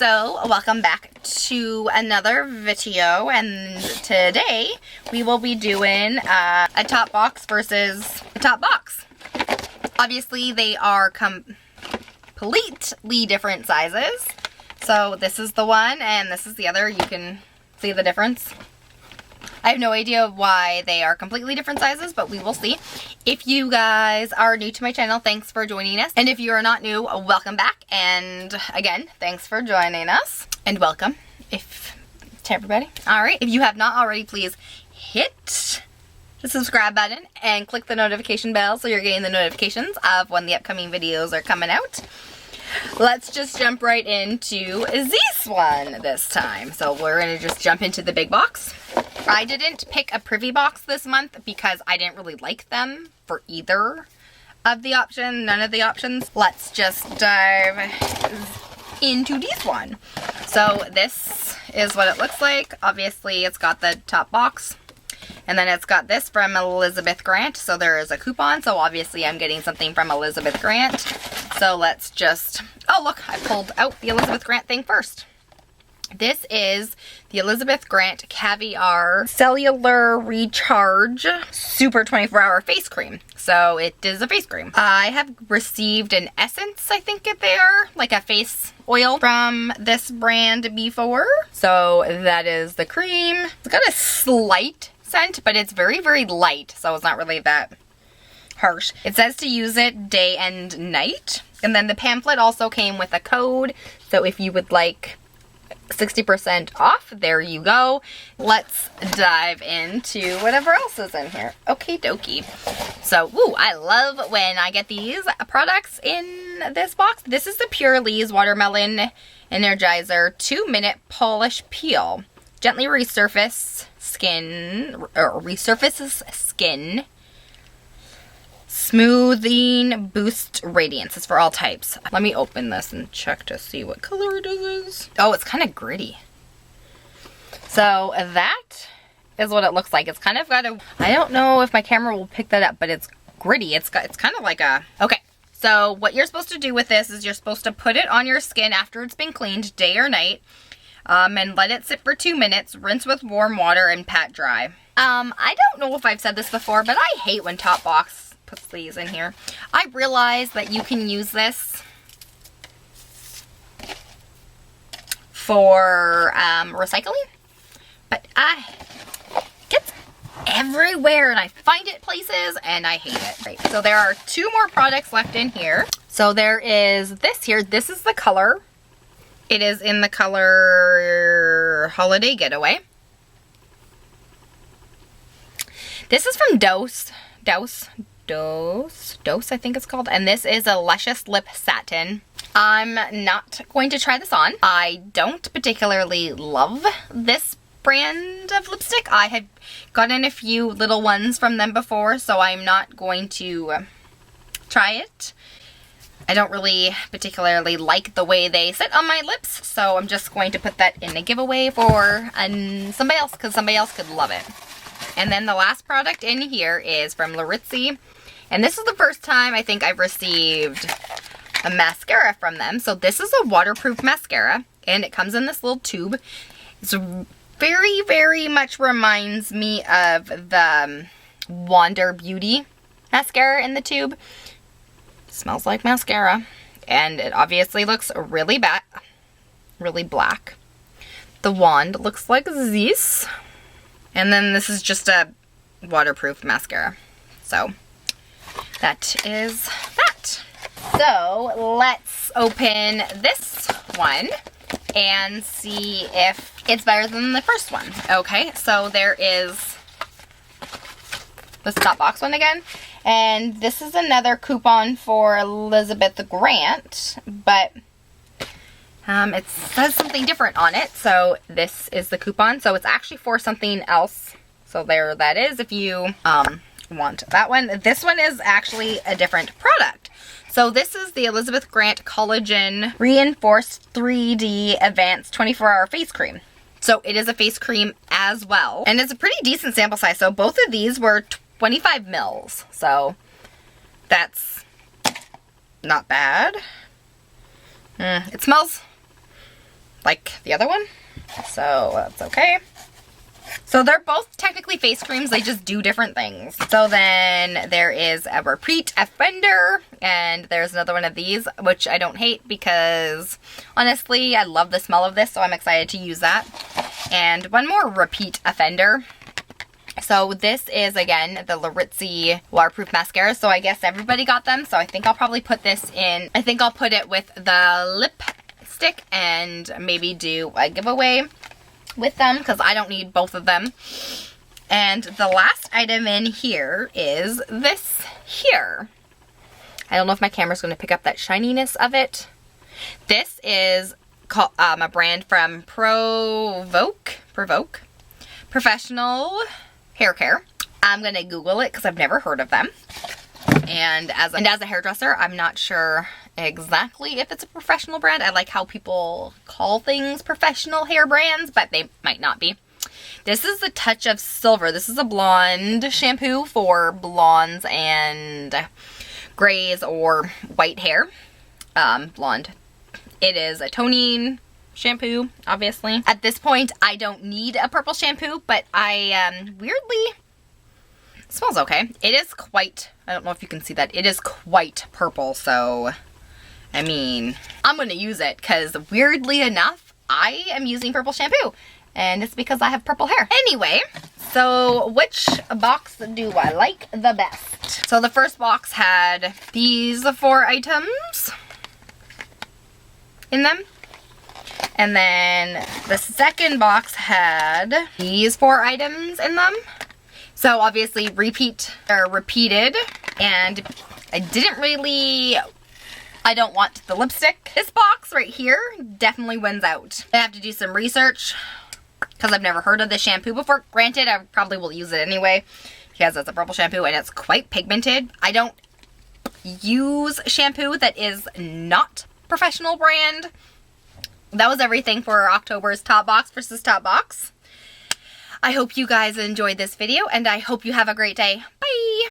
So welcome back to another video, and today we will be doing a top box versus a top box. Obviously they are completely different sizes. So this is the one and this is the other. You can see the difference. I have no idea why they are completely different sizes, but we will see. If you guys are new to my channel, thanks for joining us. And if you are not new, welcome back. And again, thanks for joining us. And welcome to everybody. Alright, if you have not already, please hit the subscribe button and click the notification bell so you're getting the notifications of when the upcoming videos are coming out. Let's just jump right into this one this time. So we're going to just jump into the big box. I didn't pick a privy box this month because I didn't really like them for either of the options, none of the options. Let's just dive into this one. So this is what it looks like. Obviously it's got the top box. And then it's got this from Elizabeth Grant. So there is a coupon. So obviously I'm getting something from Elizabeth Grant. So let's just, oh look, I pulled out the Elizabeth Grant thing first. This is the Elizabeth Grant Caviar Cellular Recharge Super 24-Hour Face Cream. So it is a face cream. I have received an essence, I think they are, like a face oil from this brand before. So that is the cream. It's got a slight scent, but it's very, very light. So it's not really that harsh. It says to use it day and night. And then the pamphlet also came with a code. So if you would like 60% off, there you go. Let's dive into whatever else is in here. Okie dokie. So, ooh, I love when I get these products in this box. This is the Pure Lee's Watermelon Energizer 2-minute polish peel. Gently resurfaces skin. Smoothing boost radiance. It's for all types. Let me open this and check to see what color it is. Oh, it's kind of gritty. So that is what it looks like. It's kind of got a, I don't know if my camera will pick that up, but it's gritty. It's kind of like a, okay. So what you're supposed to do with this is you're supposed to put it on your skin after it's been cleaned, day or night, and let it sit for 2 minutes, rinse with warm water and pat dry. I don't know if I've said this before, but I hate when Top Box puts these in here. I realize that you can use this for recycling, but it gets everywhere and I find it places and I hate it. Right. So there are 2 more products left in here. So there is this here. This is the color. It is in the color Holiday Getaway. This is from Dose, I think it's called. And this is a Luscious Lip Satin. I'm not going to try this on. I don't particularly love this brand of lipstick. I have gotten a few little ones from them before, so I'm not going to try it. I don't really particularly like the way they sit on my lips, so I'm just going to put that in a giveaway for somebody else, because somebody else could love it. And then the last product in here is from Laritzi. And this is the first time I think I've received a mascara from them. So this is a waterproof mascara. And it comes in this little tube. It's very, very much reminds me of the Wander Beauty mascara in the tube. It smells like mascara. And it obviously looks really black. The wand looks like this. And then this is just a waterproof mascara. So that is that. So let's open this one and see if it's better than the first one. Okay, so there is this top box one again. And this is another coupon for Elizabeth Grant, but it says something different on it, so this is the coupon. So it's actually for something else. So there that is if you want that one. This one is actually a different product. So this is the Elizabeth Grant Collagen Reinforced 3D Advanced 24-Hour Face Cream. So it is a face cream as well. And it's a pretty decent sample size. So both of these were 25 mils. So that's not bad. It smells like the other one. So that's okay. So they're both technically face creams, they just do different things. So then there is a repeat offender, and there's another one of these, which I don't hate because honestly, I love the smell of this, so I'm excited to use that. And one more repeat offender. So this is, again, the Laritzi Waterproof Mascara. So I guess everybody got them, so I think I'll probably put this in. I think I'll put it with the lipstick and maybe do a giveaway with them because I don't need both of them. And the last item in here is this here. I don't know if my camera's going to pick up that shininess of it. This is called, a brand from Provoke Professional Hair Care. I'm going to Google it because I've never heard of them. And as a hairdresser, I'm not sure exactly if it's a professional brand. I like how people call things professional hair brands, but they might not be. This is the Touch of Silver. This is a blonde shampoo for blondes and grays or white hair. Blonde. It is a toning shampoo, obviously. At this point, I don't need a purple shampoo, but I weirdly... smells okay. It is quite, I don't know if you can see that, it is quite purple, so, I mean, I'm going to use it because weirdly enough, I am using purple shampoo, and it's because I have purple hair. Anyway, so which box do I like the best? So the first box had these 4 items in them. And then the second box had these 4 items in them. So obviously repeated, and I don't want the lipstick. This box right here definitely wins out. I have to do some research because I've never heard of this shampoo before. Granted, I probably will use it anyway because it's a purple shampoo and it's quite pigmented. I don't use shampoo that is not professional brand. That was everything for October's Top Box versus Top Box. I hope you guys enjoyed this video, and I hope you have a great day. Bye!